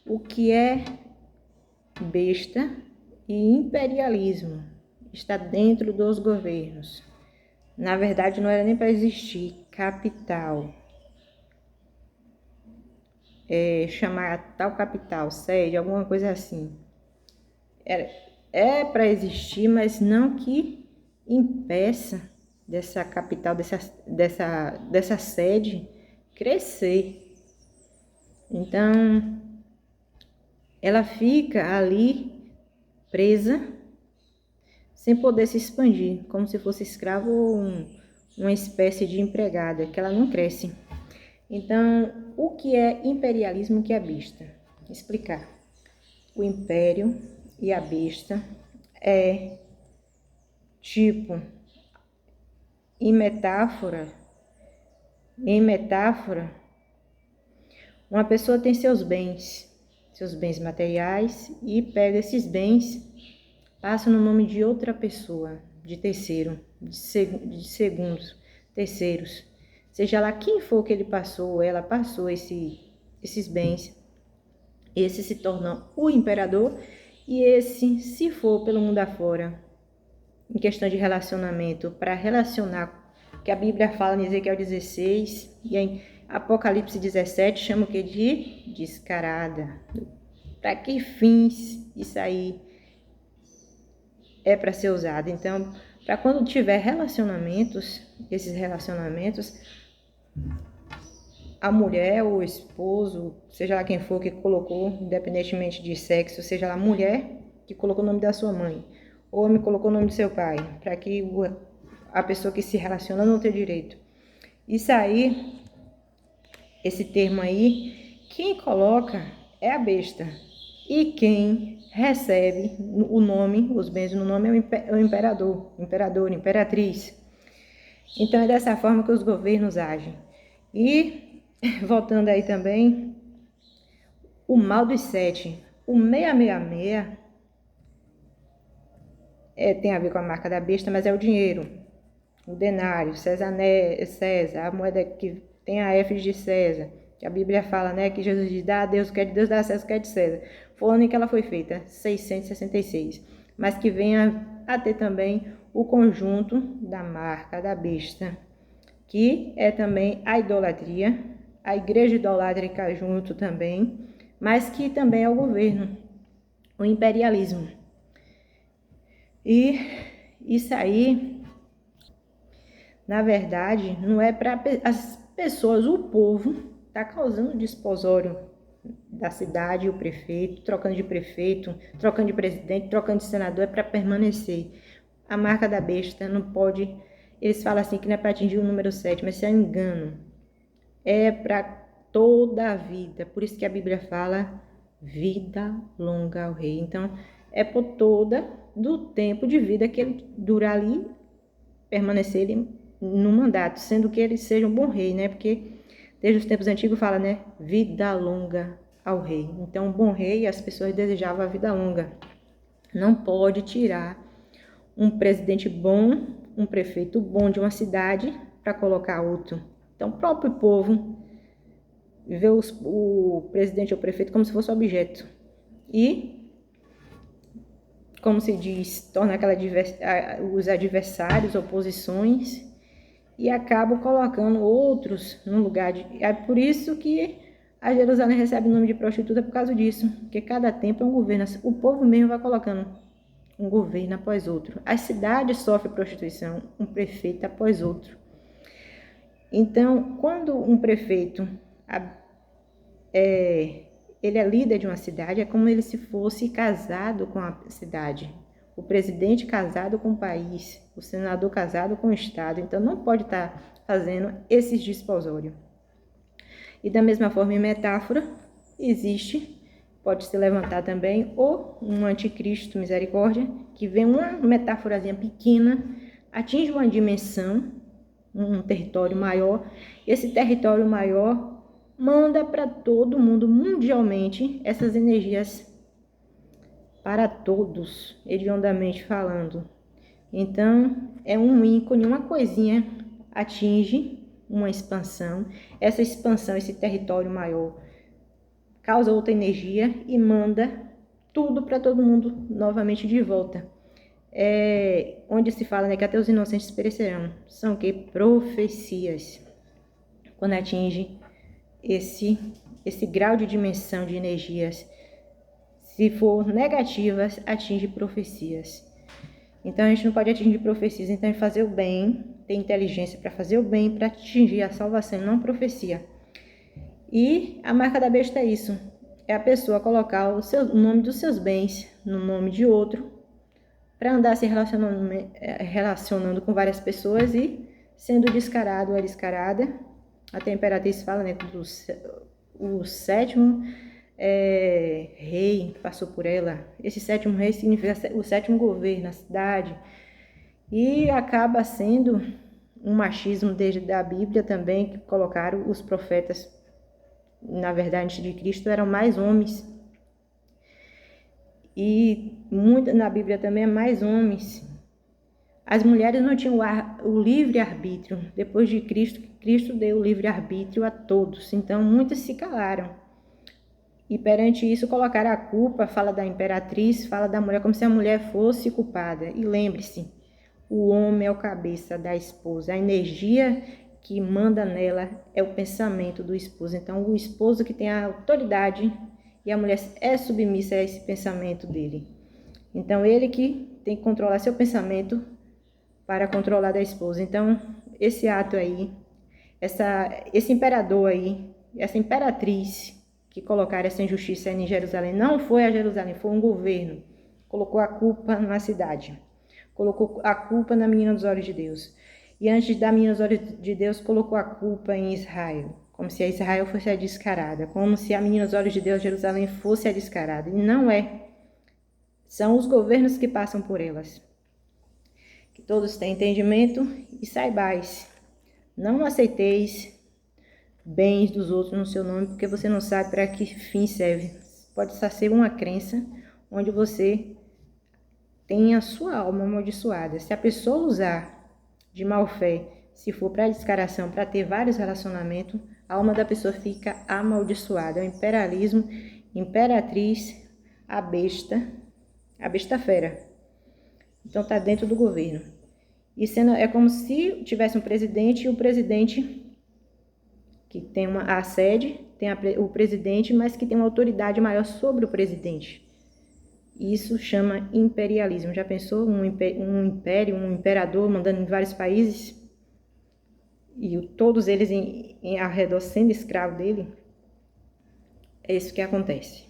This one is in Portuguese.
o que é besta e imperialismo está dentro dos governos. Na verdade, não era nem para existir capital. Chamar tal capital, sede, alguma coisa assim. É para existir, mas não que impeça dessa capital, dessa sede crescer. Então, ela fica ali presa, sem poder se expandir, como se fosse escravo ou uma espécie de empregada, que ela não cresce. Então, o que é imperialismo, o que é besta? Explicar. O império e a besta é tipo, em metáfora, uma pessoa tem seus bens materiais e pega esses bens, passa no nome de outra pessoa, de terceiro, de segundos, terceiros. Seja lá quem for que ele passou, ela passou esses bens, esse se torna o imperador e esse, se for pelo mundo afora, em questão de relacionamento, para relacionar, que a Bíblia fala em Ezequiel 16 e em Apocalipse 17, chama o que de descarada. Para que fins isso aí é para ser usado? Então, para quando tiver relacionamentos, esses relacionamentos, a mulher ou o esposo, seja lá quem for que colocou, independentemente de sexo, seja lá a mulher que colocou o nome da sua mãe, o homem colocou o nome do seu pai, para que a pessoa que se relaciona não tenha direito. Isso aí, esse termo aí, quem coloca é a besta. E quem recebe o nome, os bens no nome, é o imperador, imperatriz. Então é dessa forma que os governos agem. E, voltando aí também, o mal dos sete, o 666, tem a ver com a marca da besta, mas é o dinheiro, o denário, César, a moeda que tem a F de César, que a Bíblia fala, né, que Jesus diz, dá a Deus o que é de Deus, dá a César o que é de César. Foi o ano em que ela foi feita, 666, mas que venha a ter também o conjunto da marca da besta, que é também a idolatria, a igreja idolátrica junto também, mas que também é o governo, o imperialismo. E isso aí, na verdade, não é para as pessoas, o povo está causando desposório da cidade, o prefeito, trocando de prefeito, trocando de presidente, trocando de senador, é para permanecer. A marca da besta não pode, eles falam assim que não é para atingir o número 7, mas isso é um engano. É para toda a vida, por isso que a Bíblia fala vida longa ao rei. Então, é por toda do tempo de vida que ele dura ali, permanecer ele no mandato, sendo que ele seja um bom rei, né? Porque desde os tempos antigos fala, né? Vida longa ao rei. Então, um bom rei, as pessoas desejavam a vida longa. Não pode tirar um presidente bom, um prefeito bom de uma cidade para colocar outro. Então, o próprio povo vê o presidente ou o prefeito como se fosse objeto. E, como se diz, torna os adversários, oposições, e acabam colocando outros no lugar de... É por isso que a Jerusalém recebe o nome de prostituta, por causa disso, porque cada tempo é um governo. O povo mesmo vai colocando um governo após outro. As cidades sofrem prostituição, um prefeito após outro. Então, quando um prefeito ele é líder de uma cidade, é como ele se fosse casado com a cidade. O presidente casado com o país, o senador casado com o estado. Então, não pode estar fazendo esses desposórios. E da mesma forma, em metáfora, existe, pode se levantar também, ou um anticristo, misericórdia, que vem uma metáforazinha pequena, atinge uma dimensão, um território maior. Esse território maior manda para todo mundo, mundialmente, essas energias para todos, hediondamente falando. Então, é um ícone, uma coisinha atinge uma expansão. Essa expansão, esse território maior, causa outra energia e manda tudo para todo mundo novamente de volta. Onde se fala, né, que até os inocentes perecerão. São o que? Profecias. Quando atinge esse grau de dimensão de energias, se for negativas, atinge profecias. Então a gente não pode atingir profecias, então é fazer o bem, ter inteligência para fazer o bem, para atingir a salvação, não profecia. E a marca da besta é isso, é a pessoa colocar o nome dos seus bens no nome de outro, para andar se relacionando com várias pessoas e sendo descarado ou descarada. Até a Imperatriz fala, né, que o sétimo rei passou por ela. Esse sétimo rei significa o sétimo governo na cidade. E acaba sendo um machismo desde a Bíblia também, que colocaram os profetas, na verdade, antes de Cristo, eram mais homens. E muito na Bíblia também é mais homens. As mulheres não tinham o livre-arbítrio. Depois de Cristo, Cristo deu o livre-arbítrio a todos. Então, muitas se calaram. E perante isso, colocaram a culpa, fala da imperatriz, fala da mulher, como se a mulher fosse culpada. E lembre-se, o homem é o cabeça da esposa. A energia que manda nela é o pensamento do esposo. Então, o esposo que tem a autoridade e a mulher é submissa a esse pensamento dele. Então, ele que tem que controlar seu pensamento para controlar da esposa. Então, esse ato aí, esse imperador aí, essa imperatriz que colocaram essa injustiça em Jerusalém, não foi a Jerusalém, foi um governo. Colocou a culpa na cidade. Colocou a culpa na menina dos olhos de Deus. E antes da menina dos olhos de Deus, colocou a culpa em Israel. Como se a Israel fosse a descarada. Como se a menina dos olhos de Deus, Jerusalém, fosse a descarada. E não é. São os governos que passam por elas. Que todos tenham entendimento e saibais. Não aceiteis bens dos outros no seu nome, porque você não sabe para que fim serve. Pode ser uma crença onde você tem a sua alma amaldiçoada. Se a pessoa usar de má fé, se for para descaração, para ter vários relacionamentos, a alma da pessoa fica amaldiçoada. É o imperialismo, imperatriz, a besta fera. Então está dentro do governo. E é como se tivesse um presidente e o presidente que tem a sede, tem o presidente, mas que tem uma autoridade maior sobre o presidente. Isso chama imperialismo. Já pensou um império, um imperador mandando em vários países e todos eles em arredor sendo escravo dele? É isso que acontece.